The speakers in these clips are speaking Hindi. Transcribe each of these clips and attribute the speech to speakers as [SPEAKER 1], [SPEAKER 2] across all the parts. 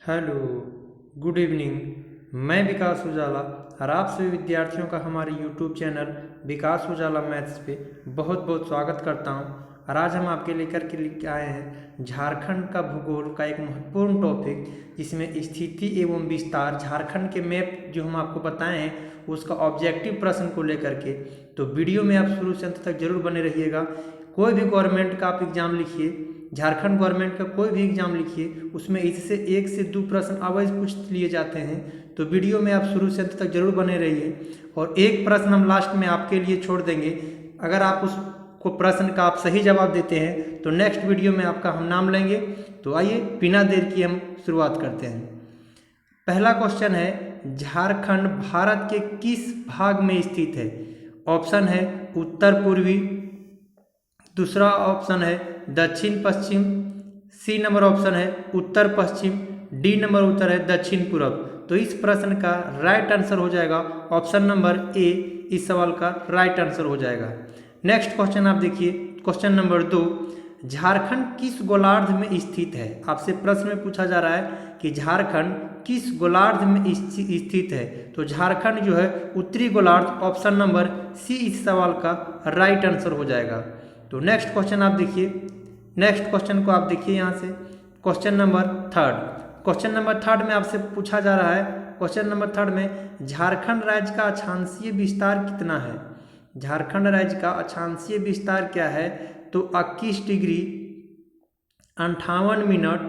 [SPEAKER 1] Hello, good evening. मैं विकास उजाला और आप सभी विद्यार्थियों का हमारे यूट्यूब चैनल विकास उजाला मैथ्स पे बहुत बहुत स्वागत करता हूं। और आज हम आपके लेके आए हैं झारखंड का भूगोल का एक महत्वपूर्ण टॉपिक, जिसमें स्थिति एवं विस्तार झारखंड के मैप जो हम आपको बताए हैं उसका ऑब्जेक्टिव प्रश्न को लेकर के। तो वीडियो में आप शुरू से अंत तक जरूर बने रहिएगा। कोई भी गवर्नमेंट का आप एग्जाम लिखिए, झारखंड गवर्नमेंट का कोई भी एग्जाम लिखिए, उसमें इससे 1 से 2 प्रश्न अवश्य पूछ लिए जाते हैं। तो वीडियो में आप शुरू से अंत तक जरूर बने रहिए और एक प्रश्न हम लास्ट में आपके लिए छोड़ देंगे। अगर आप उस को प्रश्न का आप सही जवाब देते हैं तो नेक्स्ट वीडियो में आपका हम नाम लेंगे। तो आइए बिना देर किए हम शुरुआत करते हैं। पहला क्वेश्चन है, झारखंड भारत के किस भाग में स्थित है? ऑप्शन है उत्तर पूर्वी, दूसरा ऑप्शन है दक्षिण पश्चिम, सी नंबर ऑप्शन है उत्तर पश्चिम, डी नंबर उत्तर है दक्षिण पूर्व। तो इस प्रश्न का राइट आंसर हो जाएगा ऑप्शन नंबर ए। इस सवाल का राइट आंसर हो जाएगा। नेक्स्ट क्वेश्चन आप देखिए, क्वेश्चन नंबर 2, झारखंड किस गोलार्ध में स्थित है? आपसे प्रश्न में पूछा जा रहा है कि झारखंड किस गोलार्ध में स्थित है। तो झारखंड जो है उत्तरी गोलार्ध, ऑप्शन नंबर सी इस सवाल का राइट आंसर हो जाएगा। तो नेक्स्ट क्वेश्चन आप देखिए, नेक्स्ट क्वेश्चन को आप देखिए यहाँ से, क्वेश्चन नंबर 3। क्वेश्चन नंबर 3 में आपसे पूछा जा रहा है, क्वेश्चन नंबर 3 में झारखंड राज्य का अक्षांशीय विस्तार कितना है? झारखंड राज्य का अक्षांशीय विस्तार क्या है? तो 21 डिग्री 58 मिनट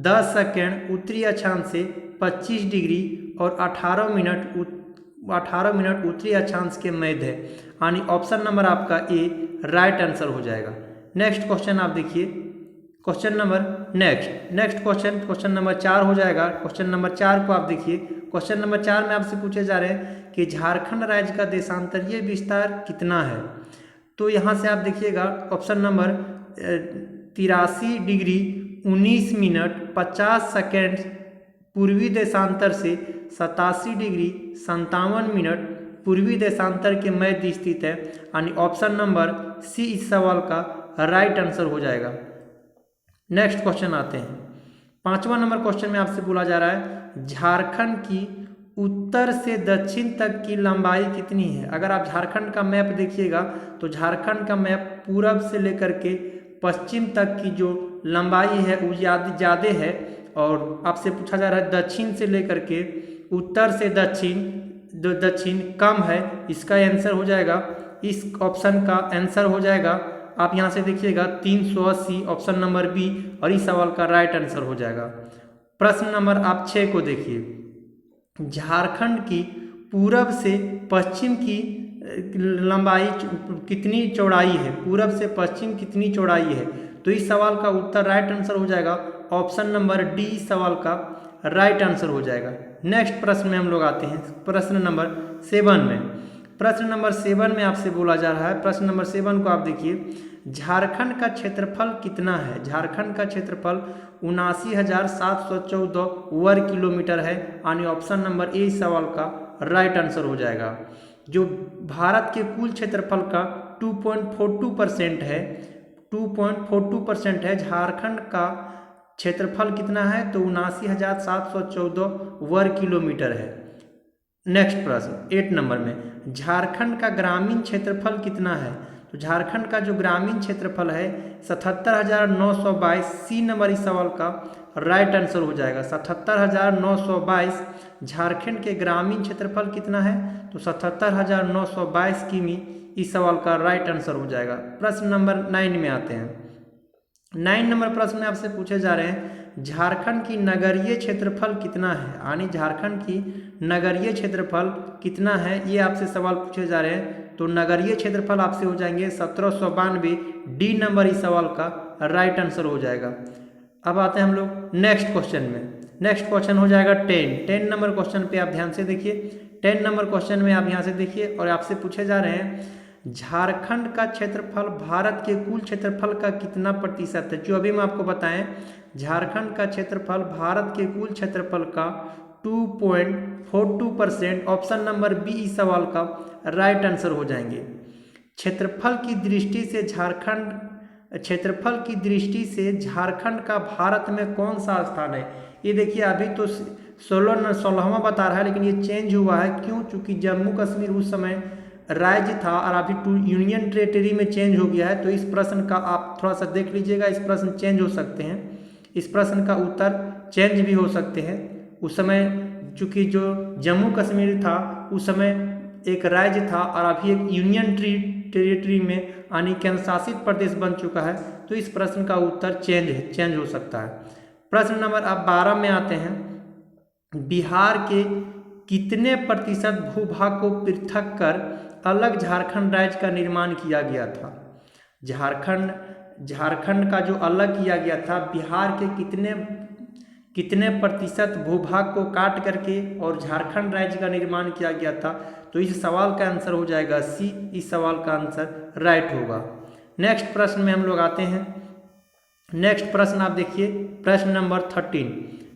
[SPEAKER 1] 10 सेकेंड उत्तरी अक्षांश से 25 डिग्री और 18 मिनट उत्तरी अक्षांश के मध्य है, यानी ऑप्शन नंबर आपका ए राइट आंसर हो जाएगा। नेक्स्ट क्वेश्चन आप देखिए, question number next question number 4 हो जाएगा। क्वेश्चन नंबर 4 को आप देखिए, क्वेश्चन नंबर 4 में आपसे पूछे जा रहे हैं कि झारखंड राज्य का देशांतरीय विस्तार कितना है? तो यहाँ से आप देखिएगा option number 83 degree 19 minute 50 second पूर्वी देशांतर से 87 डिग्री 57 मिनट पूर्वी देशांतर के मध्य स्थित है, यानी ऑप्शन नंबर सी इस सवाल का राइट आंसर हो जाएगा। नेक्स्ट क्वेश्चन आते हैं, 5वां नंबर क्वेश्चन में आपसे बोला जा रहा है झारखंड की उत्तर से दक्षिण तक की लंबाई कितनी है? अगर आप झारखंड का मैप देखिएगा तो झारखंड का मैप पूरब से लेकर के पश्चिम तक की जो लंबाई है वो ज़्यादा है, और आपसे पूछा जा रहा है दक्षिण से लेकर के उत्तर से दक्षिण कम है। इसका आंसर हो जाएगा, इस ऑप्शन का आंसर हो जाएगा, आप यहाँ से देखिएगा 380, ऑप्शन नंबर बी, और इस सवाल का राइट आंसर हो जाएगा। प्रश्न नंबर आप 6 को देखिए, झारखंड की पूरब से पश्चिम की लंबाई कितनी चौड़ाई है? पूरब से पश्चिम कितनी चौड़ाई है? तो इस सवाल का उत्तर राइट आंसर हो जाएगा ऑप्शन नंबर डी, सवाल का राइट आंसर हो जाएगा। नेक्स्ट प्रश्न में हम लोग आते हैं, प्रश्न नंबर 7 में। प्रश्न नंबर 7 में आपसे बोला जा रहा है, प्रश्न नंबर 7 को आप देखिए, झारखंड का क्षेत्रफल कितना है? झारखंड का क्षेत्रफल 79,714 वर्ग किलोमीटर है, यानी ऑप्शन नंबर ए सवाल का राइट आंसर हो जाएगा। जो भारत के कुल क्षेत्रफल का 2.42% है, 2.42% है। झारखंड का क्षेत्रफल कितना है? तो 79,714 वर्ग किलोमीटर है। नेक्स्ट प्रश्न 8 नंबर में, झारखंड का ग्रामीण क्षेत्रफल कितना है? तो झारखंड का जो ग्रामीण क्षेत्रफल है 77,922, सी नंबर इस सवाल का राइट आंसर हो जाएगा। 77,922 झारखंड के ग्रामीण क्षेत्रफल कितना है? तो 77,922 किमी इस सवाल का राइट आंसर हो जाएगा। प्रश्न नंबर 9 में आते हैं। 9 नंबर प्रश्न में आपसे पूछे जा रहे हैं झारखंड की नगरीय क्षेत्रफल कितना है? यानी झारखंड की नगरीय क्षेत्रफल कितना है, ये आपसे सवाल पूछे जा रहे हैं। तो नगरीय क्षेत्रफल आपसे हो जाएंगे 1792, डी नंबर इस सवाल का राइट आंसर हो जाएगा। अब आते हैं हम लोग नेक्स्ट क्वेश्चन में। नेक्स्ट क्वेश्चन हो जाएगा 10 नंबर क्वेश्चन पे आप ध्यान से देखिए। 10 नंबर क्वेश्चन में आप यहाँ से देखिए, और आपसे पूछे जा रहे हैं झारखंड का क्षेत्रफल भारत के कुल क्षेत्रफल का कितना प्रतिशत है? जो अभी मैं आपको बताएं, झारखंड का क्षेत्रफल भारत के कुल क्षेत्रफल का 2.42%, ऑप्शन नंबर बी इस सवाल का राइट आंसर हो जाएंगे। क्षेत्रफल की दृष्टि से झारखंड क्षेत्रफल की दृष्टि से झारखंड का भारत में कौन सा स्थान है। ये देखिए अभी तो 16वां बता रहा है, लेकिन ये चेंज हुआ है। क्यों? चूँकि जम्मू कश्मीर उस समय राज्य था और अभी यूनियन टेरिटरी में चेंज हो गया है। तो इस प्रश्न का आप थोड़ा सा देख लीजिएगा, इस प्रश्न चेंज हो सकते हैं, इस प्रश्न का उत्तर चेंज भी हो सकते हैं। उस समय चूँकि जो जम्मू कश्मीर था उस समय एक राज्य था और अभी एक यूनियन टेरिटरी में यानी केंद्र शासित प्रदेश बन चुका है। तो इस प्रश्न का उत्तर चेंज हो सकता है। प्रश्न नंबर अब 12 में आते हैं। बिहार के कितने प्रतिशत भूभाग को पृथक कर अलग झारखंड राज्य का निर्माण किया गया था। झारखंड का जो अलग किया गया था, बिहार के कितने प्रतिशत भूभाग को काट करके और झारखंड राज्य का निर्माण किया गया था। तो इस सवाल का आंसर हो जाएगा सी। इस सवाल का आंसर राइट होगा। नेक्स्ट प्रश्न में हम लोग आते हैं। नेक्स्ट प्रश्न आप देखिए, प्रश्न नंबर 13।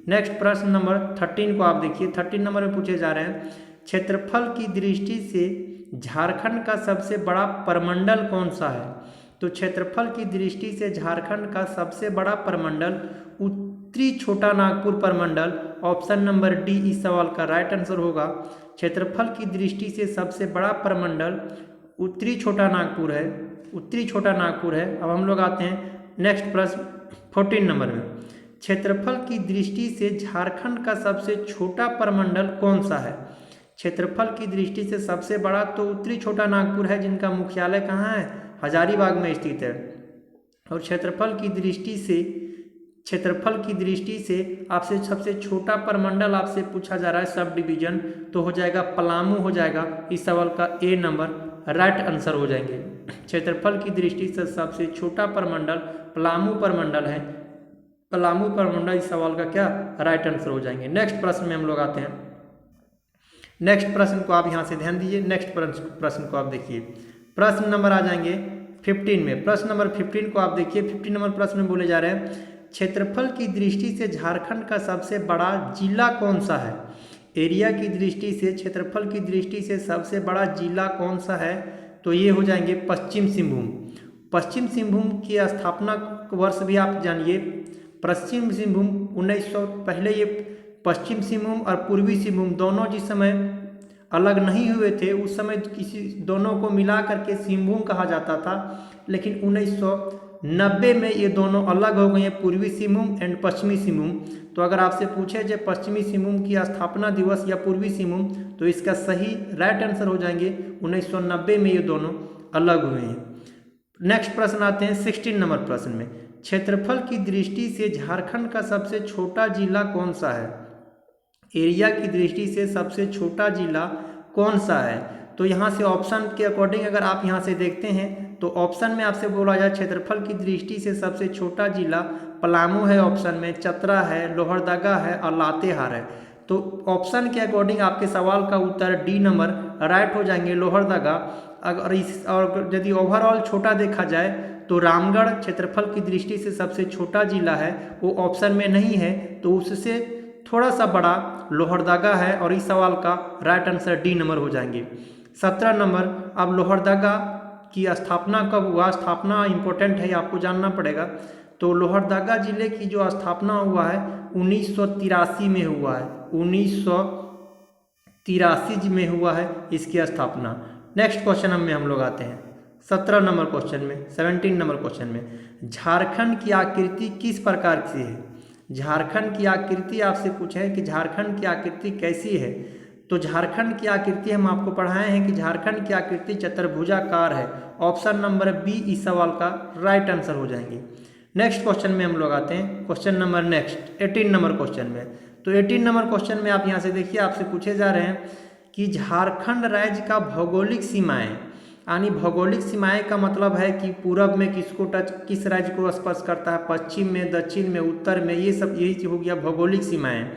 [SPEAKER 1] नेक्स्ट प्रश्न नंबर 13 को आप देखिए। 13 नंबर में पूछे जा रहे हैं, क्षेत्रफल की दृष्टि से झारखंड का सबसे बड़ा प्रमंडल कौन सा है। तो क्षेत्रफल की दृष्टि से झारखंड का सबसे बड़ा प्रमंडल उत्तरी छोटा नागपुर प्रमंडल, ऑप्शन नंबर डी इस सवाल का राइट आंसर होगा। क्षेत्रफल की दृष्टि से सबसे बड़ा प्रमंडल उत्तरी छोटा नागपुर है, उत्तरी छोटा नागपुर है। अब हम लोग आते हैं नेक्स्ट प्रश्न 14 नंबर में। क्षेत्रफल की दृष्टि से झारखंड का सबसे छोटा प्रमंडल कौन सा है। क्षेत्रफल की दृष्टि से सबसे बड़ा तो उत्तरी छोटा नागपुर है, जिनका मुख्यालय कहाँ है, हजारीबाग में स्थित है। और क्षेत्रफल की दृष्टि से आपसे सबसे छोटा प्रमंडल आपसे पूछा जा रहा है, सब डिवीजन, तो हो जाएगा पलामू हो जाएगा। इस सवाल का ए नंबर राइट आंसर हो जाएंगे। क्षेत्रफल की दृष्टि से सबसे छोटा प्रमंडल पलामू प्रमंडल है, पलामू प्रमंडल इस सवाल का क्या राइट आंसर हो जाएंगे। नेक्स्ट प्रश्न में हम लोग आते हैं। नेक्स्ट प्रश्न को आप यहाँ से ध्यान दीजिए। नेक्स्ट प्रश्न को आप देखिए। प्रश्न नंबर आ जाएंगे 15 में। प्रश्न नंबर 15 को आप देखिए। 15 नंबर प्रश्न में बोले जा रहे हैं, क्षेत्रफल की दृष्टि से झारखंड का सबसे बड़ा जिला कौन सा है। एरिया की दृष्टि से, क्षेत्रफल की दृष्टि से सबसे बड़ा जिला कौन सा है। तो ये हो जाएंगे पश्चिम सिंहभूम। पश्चिम सिंहभूम की स्थापना वर्ष भी आप जानिए। पश्चिम सिंहभूम 1900 पहले ये पश्चिम सिंहभूम और पूर्वी सिंहभूम दोनों जिस समय अलग नहीं हुए थे उस समय किसी दोनों को मिला करके सिंहभूम कहा जाता था। लेकिन 1990 में ये दोनों अलग हो गए हैं, पूर्वी सिंहभूम एंड पश्चिमी सिंहभूम। तो अगर आपसे पूछे जो पश्चिमी सिंहभूम की स्थापना दिवस या पूर्वी सिंहभूम, तो इसका सही राइट आंसर हो जाएंगे 1990 में ये दोनों अलग हुए हैं। नेक्स्ट प्रश्न आते हैं 16 नंबर प्रश्न में। क्षेत्रफल की दृष्टि से झारखंड का सबसे छोटा जिला कौन सा है। एरिया की दृष्टि से सबसे छोटा जिला कौन सा है। तो यहाँ से ऑप्शन के अकॉर्डिंग अगर आप यहाँ से देखते हैं तो ऑप्शन में आपसे बोला जाए क्षेत्रफल की दृष्टि से सबसे छोटा जिला पलामू है, ऑप्शन में चतरा है, लोहरदगा है और लातेहार है। तो ऑप्शन के अकॉर्डिंग आपके सवाल का उत्तर डी नंबर राइट हो जाएंगे, लोहरदगा। और यदि ओवरऑल छोटा देखा जाए तो रामगढ़ क्षेत्रफल की दृष्टि से सबसे छोटा जिला है, वो ऑप्शन में नहीं है, तो उससे थोड़ा सा बड़ा लोहरदगा है और इस सवाल का राइट आंसर डी नंबर हो जाएंगे। 17 नंबर, अब लोहरदगा की स्थापना कब हुआ, स्थापना इंपॉर्टेंट है, आपको जानना पड़ेगा। तो लोहरदगा जिले की जो स्थापना हुआ है 1983 में हुआ है, 1983 में हुआ है इसकी स्थापना। नेक्स्ट क्वेश्चन हम लोग आते हैं 17 नंबर क्वेश्चन में। 17 नंबर क्वेश्चन में, झारखंड की आकृति किस प्रकार की है। झारखंड की आकृति आपसे पूछा है कि झारखंड की आकृति कैसी है। तो झारखंड की आकृति हम आपको पढ़ाए हैं कि झारखंड की आकृति चतुर्भुजाकार है, ऑप्शन नंबर बी इस सवाल का राइट आंसर हो जाएंगे। नेक्स्ट क्वेश्चन में हम लोग आते हैं क्वेश्चन नंबर 18 नंबर क्वेश्चन में। तो 18 नंबर क्वेश्चन में आप यहाँ से देखिए, आपसे पूछे जा रहे हैं कि झारखंड राज्य का भौगोलिक सीमाएं, यानी भौगोलिक सीमाएं का मतलब है कि पूरब में किस राज्य को स्पर्श करता है, पश्चिम में, दक्षिण में, उत्तर में, ये सब यही हो गया भौगोलिक सीमाएं।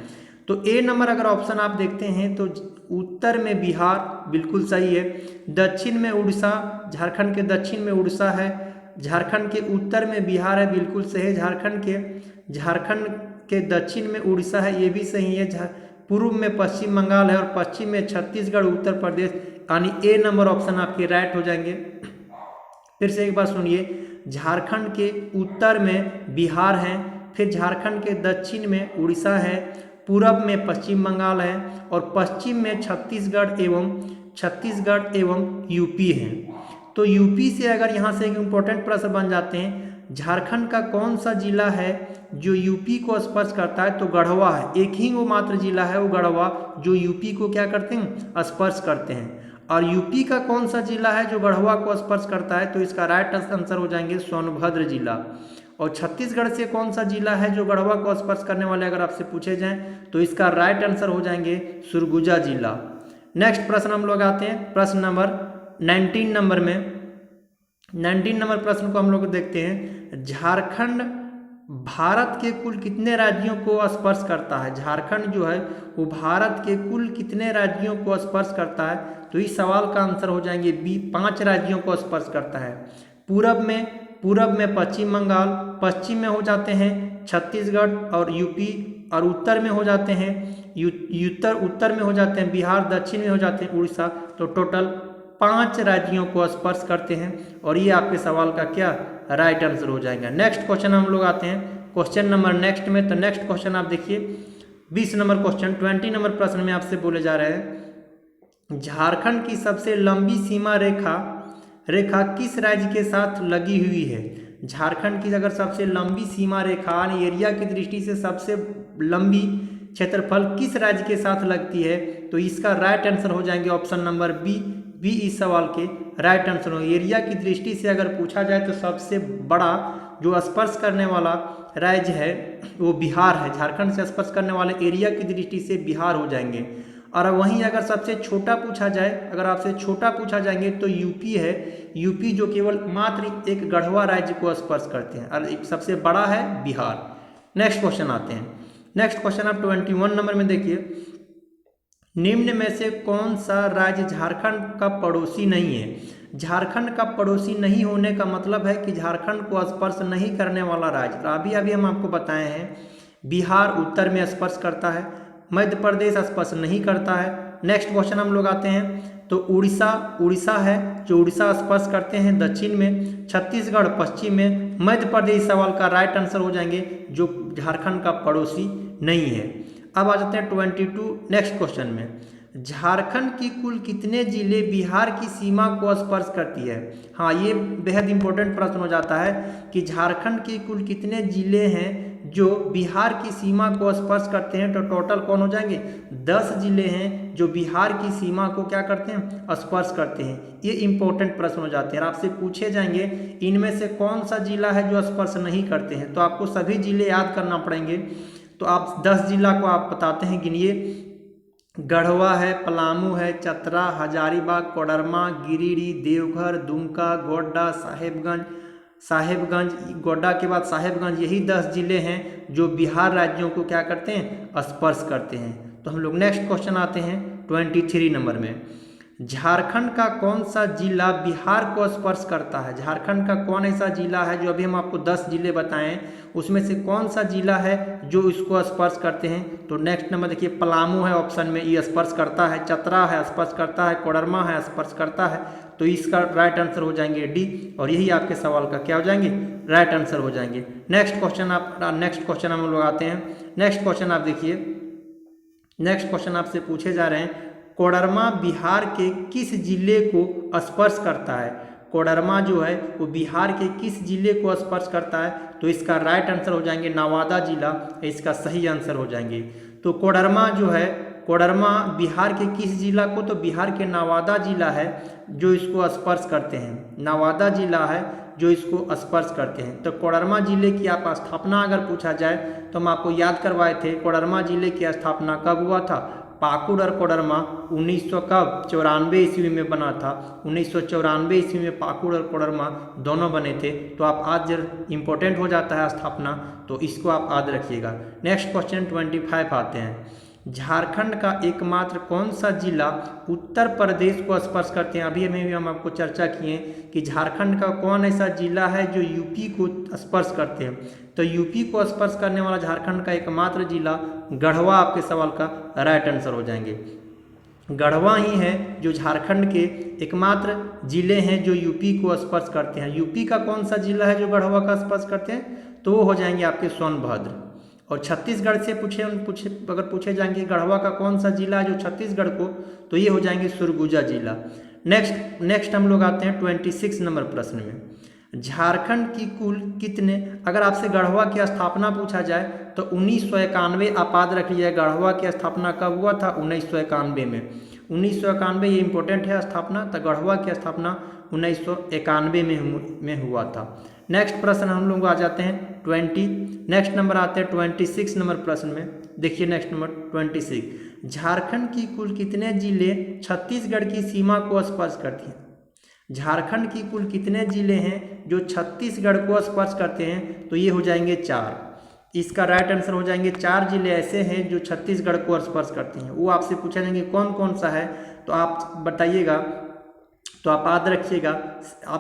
[SPEAKER 1] तो ए नंबर अगर ऑप्शन आप देखते हैं तो उत्तर में बिहार बिल्कुल सही है, दक्षिण में उड़ीसा, झारखंड के दक्षिण में उड़ीसा है, झारखंड के उत्तर में बिहार है बिल्कुल सही है, झारखंड के दक्षिण में उड़ीसा है ये भी सही है, पूर्व में पश्चिम बंगाल है और पश्चिम में छत्तीसगढ़, उत्तर प्रदेश, यानी ए नंबर ऑप्शन आपके राइट हो जाएंगे। फिर से एक बार सुनिए, झारखंड के उत्तर में बिहार है, फिर झारखंड के दक्षिण में उड़ीसा है, पूरब में पश्चिम बंगाल है और पश्चिम में छत्तीसगढ़ एवं यूपी है। तो यूपी से अगर यहाँ से एक इम्पोर्टेंट प्रश्न बन जाते हैं, झारखंड का कौन सा जिला है जो यूपी को स्पर्श करता है, तो गढ़वा है। एक ही वो मात्र जिला है वो गढ़वा जो यूपी को क्या करते हैं, स्पर्श करते हैं। और यूपी का कौन सा जिला है जो गढ़वा को स्पर्श करता है, तो इसका राइट आंसर हो जाएंगे सोनभद्र जिला। और छत्तीसगढ़ से कौन सा जिला है जो गढ़वा को स्पर्श करने वाले अगर आपसे पूछे जाएं, तो इसका राइट आंसर हो जाएंगे सरगुजा जिला। नेक्स्ट प्रश्न हम लोग आते हैं प्रश्न नंबर 19 नंबर में। 19 नंबर प्रश्न को हम लोग देखते हैं, झारखंड भारत के कुल कितने राज्यों को स्पर्श करता है। झारखंड जो है वो भारत के कुल कितने राज्यों को स्पर्श करता है, तो इस सवाल का आंसर हो जाएंगे बी, 5 राज्यों को स्पर्श करता है। पूरब में पश्चिम बंगाल, पश्चिम में हो जाते हैं छत्तीसगढ़ और यूपी, और उत्तर में हो जाते हैं उत्तर में हो जाते हैं बिहार, दक्षिण में हो जाते हैं उड़ीसा। तो टोटल 5 राज्यों को स्पर्श करते हैं और ये आपके सवाल का क्या राइट आंसर हो जाएगा। नेक्स्ट क्वेश्चन हम लोग आते हैं क्वेश्चन नंबर नेक्स्ट में। तो नेक्स्ट क्वेश्चन आप देखिए 20 नंबर क्वेश्चन 20 नंबर प्रश्न में आपसे बोले जा रहे हैं, झारखंड की सबसे लंबी सीमा रेखा किस राज्य के साथ लगी हुई है। झारखंड की अगर सबसे लंबी सीमा रेखा एरिया की दृष्टि से सबसे लंबी क्षेत्रफल किस राज्य के साथ लगती है, तो इसका राइट आंसर हो जाएंगे ऑप्शन नंबर बी इस सवाल के राइट आंसर हो। एरिया की दृष्टि से अगर पूछा जाए तो सबसे बड़ा जो स्पर्श करने वाला राज्य है वो बिहार है। झारखंड से स्पर्श करने वाले एरिया की दृष्टि से बिहार हो जाएंगे। और वहीं अगर सबसे छोटा पूछा जाए, अगर आपसे छोटा पूछा जाएंगे तो यूपी है। यूपी जो केवल मात्र एक गढ़वा राज्य को स्पर्श करते हैं, और एक सबसे बड़ा है बिहार। नेक्स्ट क्वेश्चन आते हैं। नेक्स्ट क्वेश्चन आप 21 नंबर में देखिए, निम्न में से कौन सा राज्य झारखंड का पड़ोसी नहीं है। झारखंड का पड़ोसी नहीं होने का मतलब है कि झारखंड को स्पर्श नहीं करने वाला राज्य। तो अभी हम आपको बताए हैं, बिहार उत्तर में स्पर्श करता है, मध्य प्रदेश स्पर्श नहीं करता है। नेक्स्ट क्वेश्चन हम लोग आते हैं तो उड़ीसा है जो उड़ीसा स्पर्श करते हैं दक्षिण में, छत्तीसगढ़ पश्चिम में, मध्य प्रदेश सवाल का राइट आंसर हो जाएंगे जो झारखंड का पड़ोसी नहीं है। अब आ जाते हैं 22 नेक्स्ट क्वेश्चन में, झारखंड की कुल कितने जिले बिहार की सीमा को स्पर्श करती है। हाँ, ये बेहद इंपॉर्टेंट प्रश्न हो जाता है कि झारखंड के कुल कितने जिले हैं जो बिहार की सीमा को स्पर्श करते हैं। तो टोटल कौन हो जाएंगे, 10 जिले हैं जो बिहार की सीमा को क्या करते हैं, स्पर्श करते हैं। ये इंपॉर्टेंट प्रश्न हो जाते हैं। आपसे पूछे जाएंगे इनमें से कौन सा जिला है जो स्पर्श नहीं करते हैं, तो आपको सभी जिले याद करना पड़ेंगे। तो आप 10 जिला को आप बताते हैं, गिनिए। गढ़वा है, पलामू है, चतरा, हजारीबाग, कोडरमा, गिरिडीह, देवघर, दुमका, गोड्डा, साहेबगंज, गोड्डा के बाद साहेबगंज। यही 10 जिले हैं जो बिहार राज्यों को क्या करते हैं, स्पर्श करते हैं। तो हम लोग नेक्स्ट क्वेश्चन आते हैं 23 नंबर में, झारखंड का कौन सा जिला बिहार को स्पर्श करता है। झारखंड का कौन ऐसा जिला है, जो अभी हम आपको 10 जिले बताएं उसमें से कौन सा जिला है जो इसको स्पर्श करते हैं। तो नेक्स्ट नंबर देखिए, पलामू है ऑप्शन में, ये स्पर्श करता है, चतरा है स्पर्श करता है, कोडरमा है स्पर्श करता है। तो इसका राइट आंसर हो जाएंगे डी, और यही आपके सवाल का क्या हो जाएंगे, राइट आंसर हो जाएंगे। नेक्स्ट क्वेश्चन हम लोग आते हैं। नेक्स्ट क्वेश्चन आप देखिए, नेक्स्ट क्वेश्चन आपसे पूछे जा रहे हैं, कोडरमा बिहार के किस जिले को स्पर्श करता है। कोडरमा जो है वो बिहार के किस जिले को स्पर्श करता है, तो इसका राइट आंसर हो जाएंगे नवादा जिला, इसका सही आंसर हो जाएंगे। तो कोडरमा जो है, कोडरमा बिहार के किस जिला को, तो बिहार के नवादा जिला है जो इसको स्पर्श करते हैं। नवादा जिला है जो इसको स्पर्श करते हैं। तो कोडरमा जिले की आप स्थापना अगर पूछा जाए तो हम आपको याद करवाए थे, कोडरमा जिले की स्थापना कब हुआ था। पाकुड़ और कोडरमा 1994 ईस्वी में बना था। 1994 ईस्वी में पाकुड़ और कोडरमा दोनों बने थे। तो आप आज इम्पोर्टेंट हो जाता है स्थापना, तो इसको आप याद रखिएगा। नेक्स्ट क्वेश्चन 25 आते हैं, झारखंड का एकमात्र कौन सा जिला उत्तर प्रदेश को स्पर्श करते हैं। अभी हम आपको चर्चा किए कि झारखंड का कौन ऐसा जिला है जो यूपी को स्पर्श करते हैं। तो यूपी को स्पर्श करने वाला झारखंड का एकमात्र जिला गढ़वा आपके सवाल का राइट आंसर हो जाएंगे। गढ़वा ही है जो झारखंड के एकमात्र जिले हैं जो यूपी को स्पर्श करते हैं। यूपी का कौन सा जिला है जो गढ़वा का स्पर्श करते हैं, तो वो हो जाएंगे आपके सोनभद्र। और छत्तीसगढ़ से अगर पूछे जाएंगे गढ़वा का कौन सा जिला है जो छत्तीसगढ़ को, तो ये हो जाएंगे सुरगुजा जिला। नेक्स्ट हम लोग आते हैं 26 नंबर प्रश्न में। झारखंड की कुल कितने, अगर आपसे गढ़वा की स्थापना पूछा जाए तो 1991, आप याद रख लीजिए गढ़वा की स्थापना कब हुआ था, 1991 में। 1991 ये इंपॉर्टेंट है स्थापना, तो गढ़वा की स्थापना 1991 में हुआ था। नेक्स्ट प्रश्न हम लोग आ जाते हैं 20, नेक्स्ट नंबर आते हैं 26 नंबर प्रश्न में। देखिए नेक्स्ट नंबर 26, झारखंड की कुल कितने जिले छत्तीसगढ़ की सीमा को स्पर्श करती हैं। झारखंड की कुल कितने जिले हैं जो छत्तीसगढ़ को स्पर्श करते हैं, तो ये हो जाएंगे 4। इसका राइट आंसर हो जाएंगे 4 जिले ऐसे हैं जो छत्तीसगढ़ को स्पर्श करते हैं। वो आपसे पूछा जाएंगे कौन कौन सा है, तो आप बताइएगा। तो आप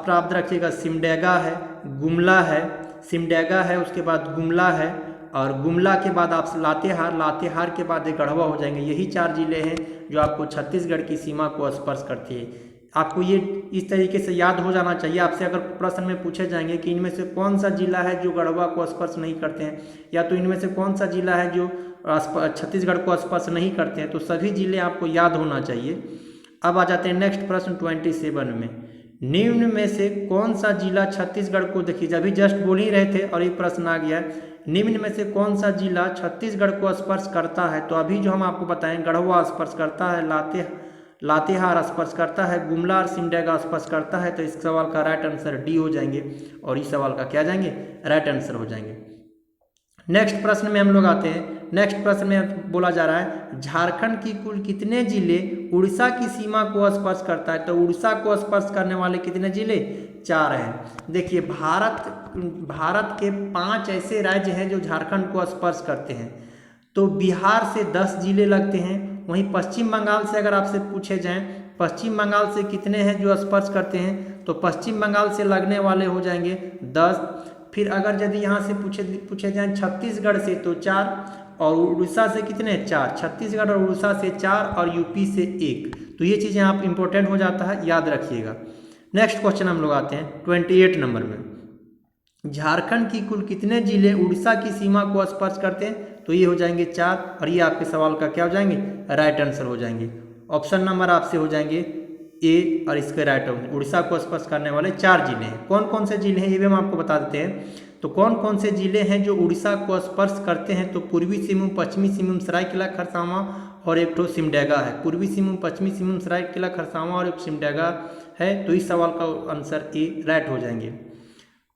[SPEAKER 1] याद रखिएगा सिमडेगा है, गुमला है, सिमडेगा है, उसके बाद गुमला है, और गुमला के बाद आप लातेहार के बाद गढ़वा हो जाएंगे। यही 4 जिले हैं जो आपको छत्तीसगढ़ की सीमा को स्पर्श करती है। आपको ये इस तरीके से याद हो जाना चाहिए। आपसे अगर प्रश्न में पूछे जाएंगे कि इनमें से कौन सा जिला है जो गढ़वा को स्पर्श नहीं करते हैं, या तो इनमें से कौन सा जिला है जो छत्तीसगढ़ को स्पर्श नहीं करते हैं, तो सभी जिले आपको याद होना चाहिए। अब आ जाते हैं नेक्स्ट प्रश्न 27 में। निम्न में से कौन सा जिला छत्तीसगढ़ को, देखिए अभी जस्ट बोल ही रहे थे और ये प्रश्न आ गया, निम्न में से कौन सा जिला छत्तीसगढ़ को स्पर्श करता है। तो अभी जो हम आपको बताएं, गढ़वा स्पर्श करता है, लातेहार स्पर्श करता है, गुमला और सिमडेगा स्पर्श करता है। तो इस सवाल का राइट आंसर डी हो जाएंगे, और इस सवाल का क्या जाएंगे, राइट आंसर हो जाएंगे। नेक्स्ट प्रश्न में हम लोग आते हैं। नेक्स्ट प्रश्न में बोला जा रहा है झारखंड की कुल कितने जिले उड़ीसा की सीमा को स्पर्श करता है। तो उड़ीसा को स्पर्श करने वाले कितने जिले, 4 हैं। देखिए भारत के 5 ऐसे राज्य हैं जो झारखंड को स्पर्श करते हैं। तो बिहार से 10 जिले लगते हैं। वहीं पश्चिम बंगाल से अगर आपसे पूछे जाएं पश्चिम बंगाल से कितने हैं जो स्पर्श करते हैं, तो पश्चिम बंगाल से लगने वाले हो जाएंगे 10। फिर अगर यदि यहाँ से पूछे जाएं छत्तीसगढ़ से तो 4, और उड़ीसा से कितने, 4। छत्तीसगढ़ और उड़ीसा से 4 और यूपी से 1। तो ये चीज़ें आप इंपॉर्टेंट हो जाता है, याद रखिएगा। नेक्स्ट क्वेश्चन हम लोग आते हैं 28 नंबर में। झारखंड की कुल कितने जिले उड़ीसा की सीमा को स्पर्श करते हैं, तो ये हो जाएंगे 4, और ये आपके सवाल का क्या हो जाएंगे, राइट आंसर हो जाएंगे। ऑप्शन नंबर आपसे हो जाएंगे ए, और इसके राइट होंगे। उड़ीसा को स्पर्श करने वाले 4 जिले हैं। कौन कौन से जिले हैं ये भी हम आपको बता देते हैं। तो कौन कौन से जिले हैं जो उड़ीसा को स्पर्श करते हैं, तो पूर्वी सिंहभूम, पश्चिमी सिंहभूम, सरायकेला खरसावां और एक ठो सिमडेगा है। पूर्वी सिंहभूम, पश्चिमी सिंहभूम, सरायकेला खरसावां और एक सिमडेगा है। तो इस सवाल का आंसर ए राइट हो जाएंगे।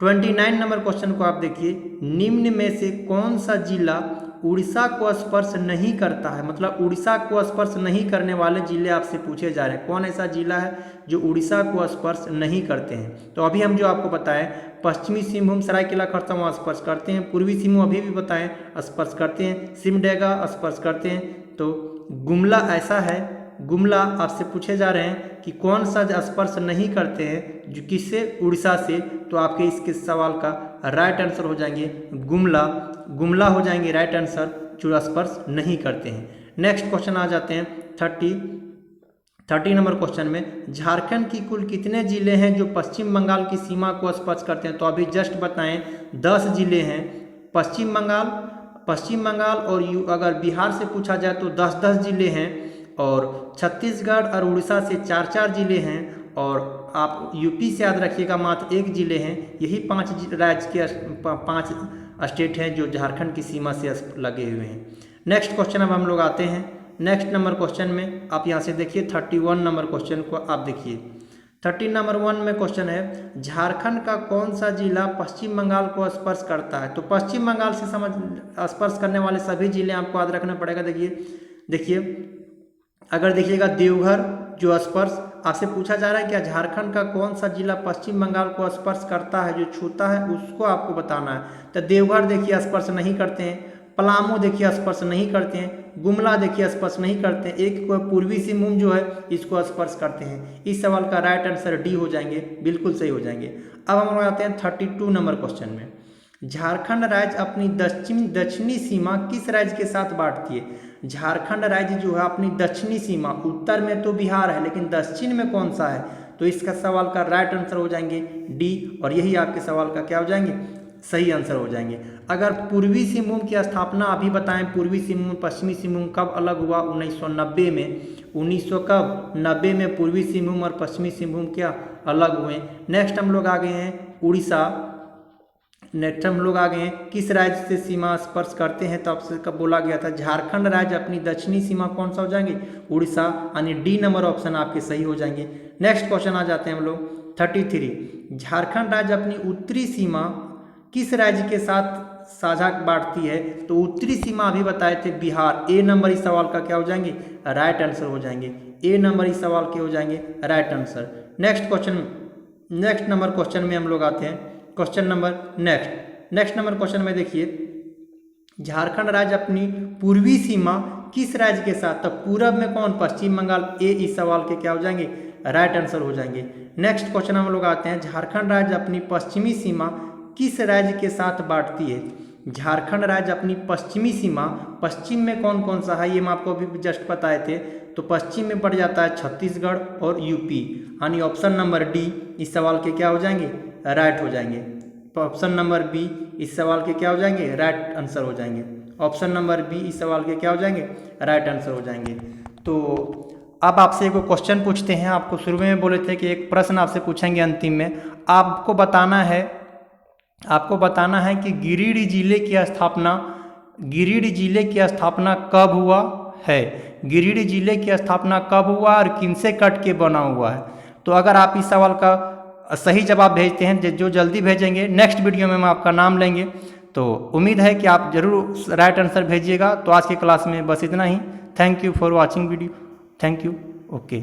[SPEAKER 1] 29 नंबर क्वेश्चन को आप देखिए, निम्न में से कौन सा जिला उड़ीसा को स्पर्श नहीं करता है। मतलब उड़ीसा को स्पर्श नहीं करने वाले जिले आपसे पूछे जा रहे हैं। कौन ऐसा जिला है जो उड़ीसा को स्पर्श नहीं करते हैं। तो अभी हम जो आपको बताएं, पश्चिमी सिंहभूम, सरायकेला खरसावां स्पर्श करते हैं। पूर्वी सिंहभूम अभी भी बताएं स्पर्श करते हैं। सिमडेगा स्पर्श करते हैं। तो गुमला ऐसा है, गुमला आपसे पूछे जा रहे हैं कि कौन सा स्पर्श नहीं करते हैं, जो किससे, उड़ीसा से। तो आपके इसके सवाल का राइट आंसर हो जाएंगे गुमला हो जाएंगे राइट आंसर, जो स्पर्श नहीं करते हैं। नेक्स्ट क्वेश्चन आ जाते हैं 30 नंबर क्वेश्चन में। झारखंड की कुल कितने जिले हैं जो पश्चिम बंगाल की सीमा को स्पर्श करते हैं। तो अभी जस्ट बताएं 10 जिले हैं। पश्चिम बंगाल और अगर बिहार से पूछा जाए तो 10-10 जिले हैं, और छत्तीसगढ़ और उड़ीसा से 4-4 जिले हैं, और आप यूपी से याद रखिएगा मात्र 1 जिले हैं। यही 5 राज्य के 5 स्टेट हैं जो झारखंड की सीमा से लगे हुए हैं। नेक्स्ट क्वेश्चन अब हम लोग आते हैं नेक्स्ट नंबर क्वेश्चन में। आप यहाँ से देखिए 31 नंबर क्वेश्चन को आप देखिए। 30 नंबर 1 में क्वेश्चन है, झारखंड का कौन सा जिला पश्चिम बंगाल को स्पर्श करता है। तो पश्चिम बंगाल से स्पर्श करने वाले सभी जिले आपको याद रखना पड़ेगा। देखिए अगर देखिएगा देवघर जो स्पर्श आपसे पूछा जा रहा है, क्या झारखंड का कौन सा जिला पश्चिम बंगाल को स्पर्श करता है, जो छूता है उसको आपको बताना है। तो देवघर देखिए स्पर्श नहीं करते हैं, पलामू देखिए स्पर्श नहीं करते हैं, गुमला देखिए स्पर्श नहीं करते हैं, एक पूर्वी सिंहभूम जो है इसको स्पर्श करते हैं। इस सवाल का राइट आंसर डी हो जाएंगे, बिल्कुल सही हो जाएंगे। अब हम आते हैं 32 नंबर क्वेश्चन में। झारखंड राज्य अपनी दक्षिणी सीमा किस राज्य के साथ बांटती है। झारखंड राज्य जो है अपनी दक्षिणी सीमा, उत्तर में तो बिहार है लेकिन दक्षिण में कौन सा है, तो इसका सवाल का राइट आंसर हो जाएंगे डी, और यही आपके सवाल का क्या हो जाएंगे, सही आंसर हो जाएंगे। अगर पूर्वी सिंहभूम की स्थापना अभी बताएं, पूर्वी सिंहभूम पश्चिमी सिंहभूम कब अलग हुआ, 1990 में। 1990 में पूर्वी सिंहभूम और पश्चिमी सिंहभूम क्या अलग हुए। नेक्स्ट हम लोग आ गए हैं उड़ीसा। नेक्स्ट हम लोग आ गए हैं किस राज्य से सीमा स्पर्श करते हैं, तो आपसे कब बोला गया था झारखंड राज्य अपनी दक्षिणी सीमा कौन सा हो जाएंगे, उड़ीसा, यानी डी नंबर ऑप्शन आपके सही हो जाएंगे। नेक्स्ट क्वेश्चन आ जाते हैं हम लोग 33। झारखंड राज्य अपनी उत्तरी सीमा किस राज्य के साथ साझा बांटती है, तो उत्तरी सीमा अभी बताए थे बिहार। ए नंबर इस सवाल का क्या हो जाएंगे, राइट आंसर हो जाएंगे। ए नंबर इस सवाल के हो जाएंगे right answer. Next number question में हम लोग आते हैं। Question number next number question में देखिए, झारखंड राज्य अपनी पूर्वी सीमा किस राज्य के साथ, तब पूरब में कौन, पश्चिम बंगाल। ए इस सवाल के क्या हो जाएंगे, राइट आंसर हो जाएंगे। नेक्स्ट क्वेश्चन हम लोग आते हैं, झारखंड राज्य अपनी पश्चिमी सीमा किस राज्य के साथ बांटती है। झारखंड राज्य अपनी पश्चिमी सीमा, पश्चिम में कौन कौन सा है, ये हम आपको अभी जस्ट बताए थे, तो पश्चिम में पड़ जाता है छत्तीसगढ़ और यूपी, यानी ऑप्शन नंबर डी इस सवाल के क्या हो जाएंगे, राइट हो जाएंगे। तो ऑप्शन नंबर बी इस सवाल के क्या हो जाएंगे, राइट आंसर हो जाएंगे। ऑप्शन नंबर बी इस सवाल के क्या हो जाएंगे, राइट आंसर हो जाएंगे। तो अब आपसे एक क्वेश्चन पूछते हैं। आपको शुरू में बोले थे कि एक प्रश्न आपसे पूछेंगे अंतिम में, आपको बताना है कि गिरिडीह जिले की स्थापना कब हुआ है। गिरिडीह जिले की स्थापना कब हुआ और किनसे कट के बना हुआ है। तो अगर आप इस सवाल का सही जवाब भेजते हैं, जो जल्दी भेजेंगे, नेक्स्ट वीडियो में हम आपका नाम लेंगे। तो उम्मीद है कि आप जरूर राइट आंसर भेजिएगा। तो आज की क्लास में बस इतना ही। Thank you for watching video. Thank you. Okay.